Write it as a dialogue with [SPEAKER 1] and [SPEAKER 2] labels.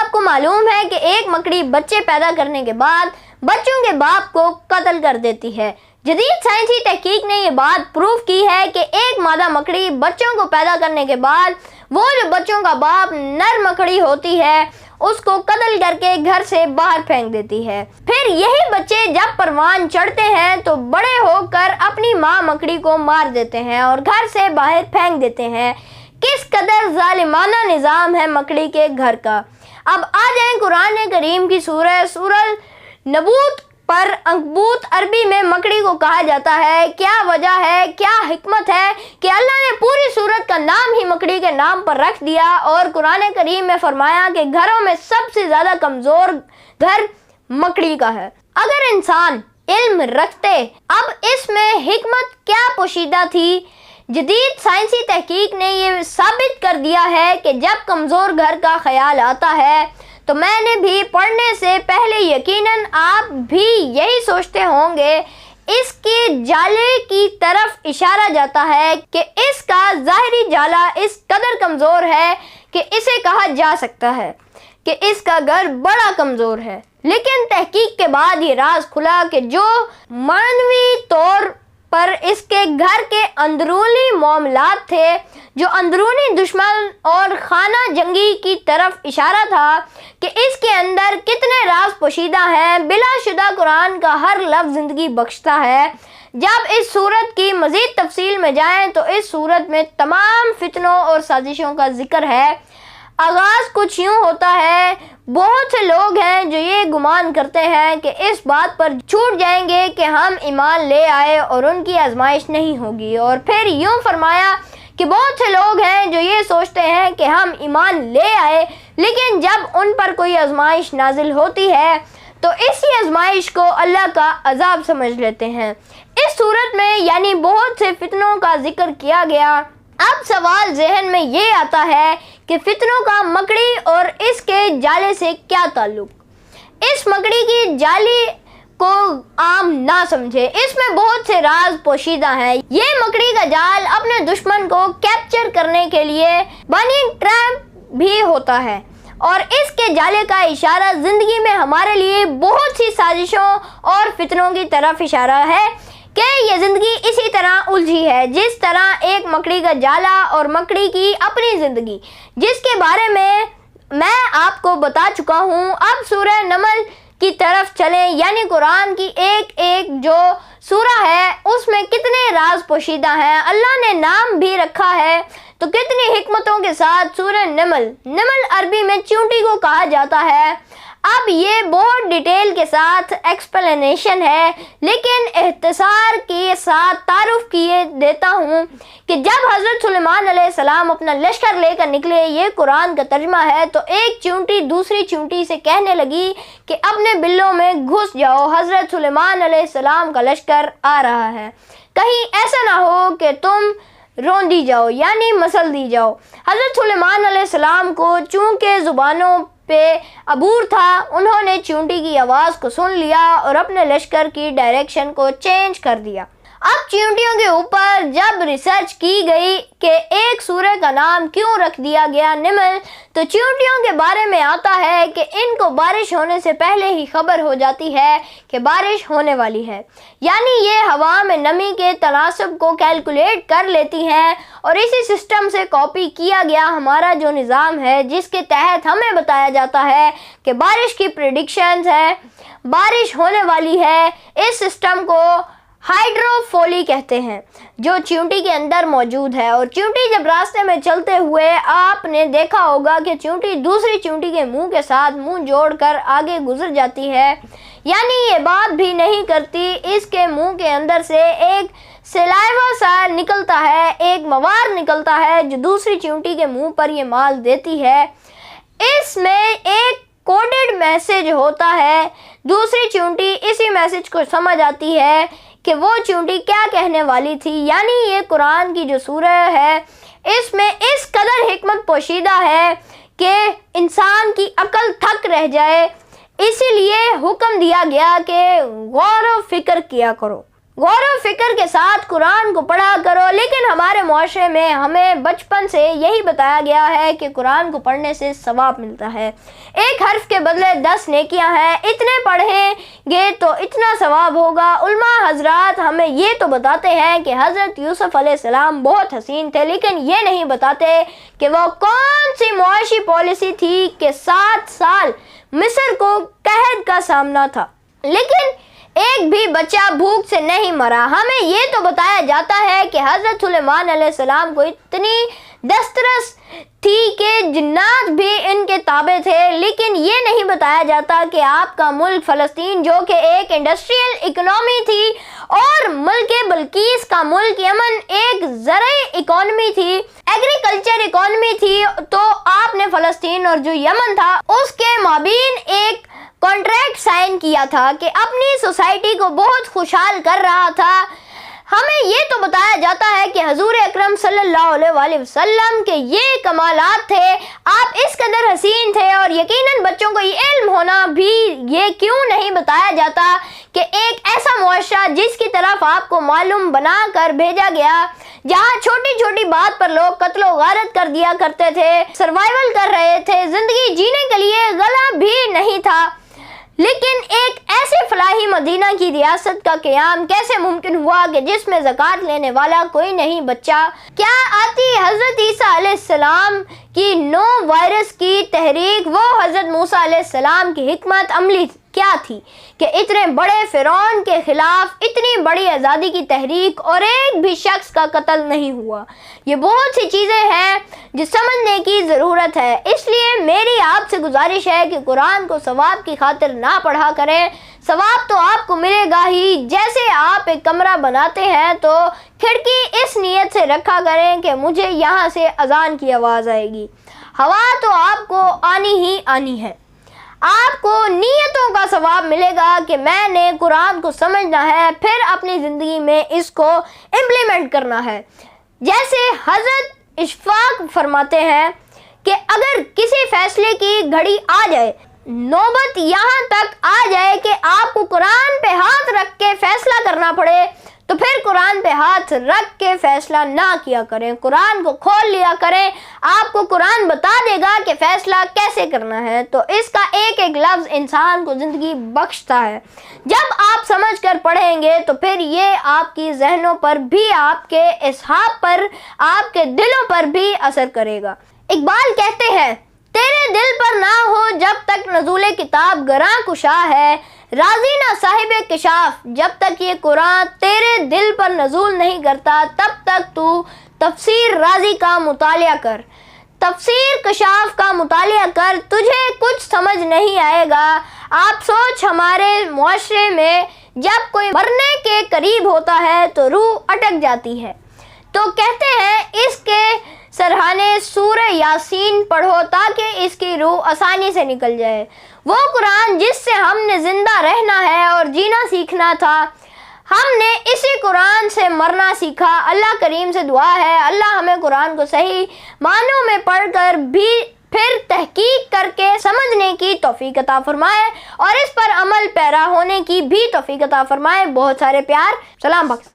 [SPEAKER 1] آپ کو معلوم ہے کہ ایک مکڑی بچے پیدا کرنے کے بعد بچوں کے باپ کو قتل کر دیتی ہے۔ جدید سائنسی تحقیق نے یہ بات پروف کی ہے کہ ایک مادہ مکڑی بچوں کو پیدا کرنے کے بعد وہ جو بچوں کا باپ نر مکڑی ہوتی ہے اس کو قتل کر کے گھر سے باہر پھینک دیتی ہے۔ پھر یہی بچے جب پروان چڑھتے ہیں تو بڑے ہو کر اپنی ماں مکڑی کو مار دیتے ہیں اور گھر سے باہر پھینک دیتے ہیں۔ کس قدر ظالمانہ نظام ہے مکڑی کے گھر کا۔ اب آ جائیں قرآن کریم کی سورہ العنکبوت پر۔ عنکبوت عربی میں مکڑی کو کہا جاتا ہے۔ کیا وجہ ہے، کیا حکمت ہے کہ اللہ نے پوری سورت کا نام ہی مکڑی کے نام پر رکھ دیا اور قرآن کریم میں فرمایا کہ گھروں میں سب سے زیادہ کمزور گھر مکڑی کا ہے۔ اگر انسان علم رکھتے، اب اس میں حکمت کیا پوشیدہ تھی؟ جدید سائنسی تحقیق نے یہ ثابت کر دیا ہے کہ جب کمزور گھر کا خیال آتا ہے تو میں نے بھی پڑھنے سے پہلے یقیناً آپ بھی یہی سوچتے ہوں گے، اس کے جالے کی طرف اشارہ جاتا ہے کہ اس کا ظاہری جالا اس قدر کمزور ہے کہ اسے کہا جا سکتا ہے کہ اس کا گھر بڑا کمزور ہے۔ لیکن تحقیق کے بعد یہ راز کھلا کہ جو معنوی طور پر اس کے گھر کے اندرونی معاملات تھے، جو اندرونی دشمن اور خانہ جنگی کی طرف اشارہ تھا کہ اس کے اندر کتنے راز پوشیدہ ہیں، بلا شدہ قرآن کا ہر لفظ زندگی بخشتا ہے۔ جب اس صورت کی مزید تفصیل میں جائیں تو اس صورت میں تمام فتنوں اور سازشوں کا ذکر ہے۔ آغاز کچھ یوں ہوتا ہے، بہت سے لوگ ہیں جو یہ گمان کرتے ہیں کہ اس بات پر چھوٹ جائیں گے کہ ہم ایمان لے آئے اور ان کی آزمائش نہیں ہوگی، اور پھر یوں فرمایا کہ بہت سے لوگ ہیں جو یہ سوچتے ہیں کہ ہم ایمان لے آئے لیکن جب ان پر کوئی آزمائش نازل ہوتی ہے تو اسی آزمائش کو اللہ کا عذاب سمجھ لیتے ہیں۔ اس صورت میں یعنی بہت سے فتنوں کا ذکر کیا گیا۔ اب سوال ذہن میں یہ آتا ہے کہ فتنوں کا مکڑی اور اس کے جالے سے کیا تعلق؟ اس مکڑی کی جالی کو عام نہ سمجھے، اس میں بہت سے راز پوشیدہ ہیں۔ یہ مکڑی کا جال اپنے دشمن کو کیپچر کرنے کے لیے بنی ٹریپ بھی ہوتا ہے، اور اس کے جالے کا اشارہ زندگی میں ہمارے لیے بہت سی سازشوں اور فتنوں کی طرف اشارہ ہے کہ یہ زندگی اسی طرح الجھی ہے جس طرح ایک مکڑی کا جالا اور مکڑی کی اپنی زندگی، جس کے بارے میں آپ کو بتا چکا ہوں۔ اب سورہ نمل کی طرف چلیں، یعنی قرآن کی ایک جو سورہ ہے اس میں کتنے راز پوشیدہ ہیں، اللہ نے نام بھی رکھا ہے تو کتنی حکمتوں کے ساتھ۔ سورہ نمل عربی میں چیونٹی کو کہا جاتا ہے۔ اب یہ بہت ڈیٹیل کے ساتھ ایکسپلینیشن ہے، لیکن اختصار کے ساتھ تعارف کیے دیتا ہوں کہ جب حضرت سلیمان علیہ السلام اپنا لشکر لے کر نکلے، یہ قرآن کا ترجمہ ہے، تو ایک چیونٹی دوسری چیونٹی سے کہنے لگی کہ اپنے بلوں میں گھس جاؤ، حضرت سلیمان علیہ السلام کا لشکر آ رہا ہے، کہیں ایسا نہ ہو کہ تم روندی جاؤ یعنی مسل دی جاؤ۔ حضرت سلیمان علیہ السلام کو چونکہ زبانوں پہ عبور تھا، انہوں نے چیونٹی کی آواز کو سن لیا اور اپنے لشکر کی ڈائریکشن کو چینج کر دیا۔ اب چیونٹیوں کے اوپر جب ریسرچ کی گئی کہ ایک سورہ کا نام کیوں رکھ دیا گیا نمل، تو چیونٹیوں کے بارے میں آتا ہے کہ ان کو بارش ہونے سے پہلے ہی خبر ہو جاتی ہے کہ بارش ہونے والی ہے، یعنی یہ ہوا میں نمی کے تناسب کو کیلکولیٹ کر لیتی ہیں، اور اسی سسٹم سے کاپی کیا گیا ہمارا جو نظام ہے جس کے تحت ہمیں بتایا جاتا ہے کہ بارش کی پریڈکشنز ہے، بارش ہونے والی ہے۔ اس سسٹم کو ہائیڈروفولی کہتے ہیں جو چیونٹی کے اندر موجود ہے، اور چیونٹی جب راستے میں چلتے ہوئے آپ نے دیکھا ہوگا کہ چیونٹی دوسری چیونٹی کے منہ کے ساتھ منہ جوڑ کر آگے گزر جاتی ہے، یعنی یہ بات بھی نہیں کرتی، اس کے منہ کے اندر سے ایک سلائیوا سا نکلتا ہے، ایک مواد نکلتا ہے جو دوسری چیونٹی کے منہ پر یہ مال دیتی ہے۔ اس میں ایک کوڈڈ میسج ہوتا ہے، دوسری چیونٹی اسی میسج کو سمجھ آتی ہے کہ وہ چیونٹی کیا کہنے والی تھی، یعنی یہ قرآن کی جو سورہ ہے اس میں اس قدر حکمت پوشیدہ ہے کہ انسان کی عقل تھک رہ جائے، اسی لیے حکم دیا گیا کہ غور و فکر کیا کرو، غور و فکر کے ساتھ قرآن کو پڑھا کرو۔ لیکن ہمارے معاشرے میں ہمیں بچپن سے یہی بتایا گیا ہے کہ قرآن کو پڑھنے سے ثواب ملتا ہے، ایک حرف کے بدلے 10 نیکیاں ہیں، اتنے پڑھیں گے تو اتنا ثواب ہوگا۔ علماء حضرات ہمیں یہ تو بتاتے ہیں کہ حضرت یوسف علیہ السلام بہت حسین تھے، لیکن یہ نہیں بتاتے کہ وہ کون سی معاشی پالیسی تھی کہ 7 سال مصر کو قحط کا سامنا تھا، لیکن ایک بھی بچہ بھوک سے نہیں مرا۔ ہمیں یہ تو بتایا جاتا ہے کہ حضرت سلیمان علیہ السلام کو اتنی دسترس تھی کہ جنات بھی ان کے تابع تھے، لیکن یہ نہیں بتایا جاتا کہ آپ کا ملک فلسطین جو کہ ایک انڈسٹریل اکنامی تھی اور ملک بلقیس کا ملک یمن ایک زرعی اکانومی تھی، ایگریکلچر اکانومی تھی، تو آپ نے فلسطین اور جو یمن تھا اس کے مابین ایک کانٹریکٹ سائن کیا تھا کہ اپنی سوسائٹی کو بہت خوشحال کر رہا تھا۔ ہمیں یہ تو بتایا جاتا ہے کہ حضور اکرم صلی اللہ علیہ وآلہ وسلم کے یہ کمالات تھے، آپ اس قدر حسین تھے، اور یقیناً بچوں کو یہ علم ہونا بھی یہ کیوں نہیں بتایا جاتا کہ ایک ایسا معاشرہ جس کی طرف آپ کو معلوم بنا کر بھیجا گیا، جہاں چھوٹی چھوٹی بات پر لوگ قتل و غارت کر دیا کرتے تھے، سروائیول کر رہے تھے، زندگی جینے کے لیے غلہ بھی نہیں تھا، لیکن ایک ایسے فلاحی مدینہ کی ریاست کا قیام کیسے ممکن ہوا کہ جس میں زکوٰۃ لینے والا کوئی نہیں بچہ؟ کیا آتی حضرت عیسیٰ علیہ السلام کی نو وائرس کی تحریک وہ حضرت موسیٰ علیہ السلام کی حکمت عملی کیا تھی کہ اتنے بڑے فرعون کے خلاف اتنی بڑی آزادی کی تحریک اور ایک بھی شخص کا قتل نہیں ہوا؟ یہ بہت سی چیزیں ہیں جو سمجھنے کی ضرورت ہے، اس لیے میری آپ سے گزارش ہے کہ قرآن کو ثواب کی خاطر نہ پڑھا کریں۔ ثواب تو آپ کو ملے گا ہی، جیسے آپ ایک کمرہ بناتے ہیں تو کھڑکی اس نیت سے رکھا کریں کہ مجھے یہاں سے اذان کی آواز آئے گی، ہوا تو آپ کو آنی ہی آنی ہے۔ آپ کو نیتوں کا ثواب ملے گا کہ میں نے قرآن کو سمجھنا ہے، پھر اپنی زندگی میں اس کو امپلیمنٹ کرنا ہے۔ جیسے حضرت اشفاق فرماتے ہیں کہ اگر کسی فیصلے کی گھڑی آ جائے، نوبت یہاں تک آ جائے کہ آپ کو قرآن پہ ہاتھ رکھ کے فیصلہ کرنا پڑے، تو پھر قرآن پہ ہاتھ رکھ کے فیصلہ نہ کیا کریں، قرآن کو کھول لیا کریں، آپ کو قرآن بتا دے گا کہ فیصلہ کیسے کرنا ہے، تو اس کا ایک ایک لفظ انسان کو زندگی بخشتا ہے۔ جب آپ سمجھ کر پڑھیں گے تو پھر یہ آپ کی ذہنوں پر بھی، آپ کے اصحاب پر، آپ کے دلوں پر بھی اثر کرے گا۔ اقبال کہتے ہیں، تیرے دل پر نہ ہو جب تک نزول کتاب گراں کشا ہے، راضی نہ صاحب کشاف جب تک یہ قرآن تیرے دل پر نزول نہیں کرتا، تب تک تو تفسیر رازی کا مطالعہ کر، تفسیر کشاف کا مطالعہ کر، تجھے کچھ سمجھ نہیں آئے گا۔ آپ سوچ، ہمارے معاشرے میں جب کوئی مرنے کے قریب ہوتا ہے تو روح اٹک جاتی ہے، تو کہتے ہیں اس کے سرہانے سورہ یاسین پڑھو تاکہ اس کی روح آسانی سے نکل جائے۔ وہ قرآن جس سے ہم نے زندہ رہنا ہے اور جینا سیکھنا تھا، ہم نے اسی قرآن سے مرنا سیکھا۔ اللہ کریم سے دعا ہے اللہ ہمیں قرآن کو صحیح معنوں میں پڑھ کر بھی پھر تحقیق کر کے سمجھنے کی توفیق عطا فرمائے اور اس پر عمل پیرا ہونے کی بھی توفیق عطا فرمائے۔ بہت سارے پیار، سلام بخش۔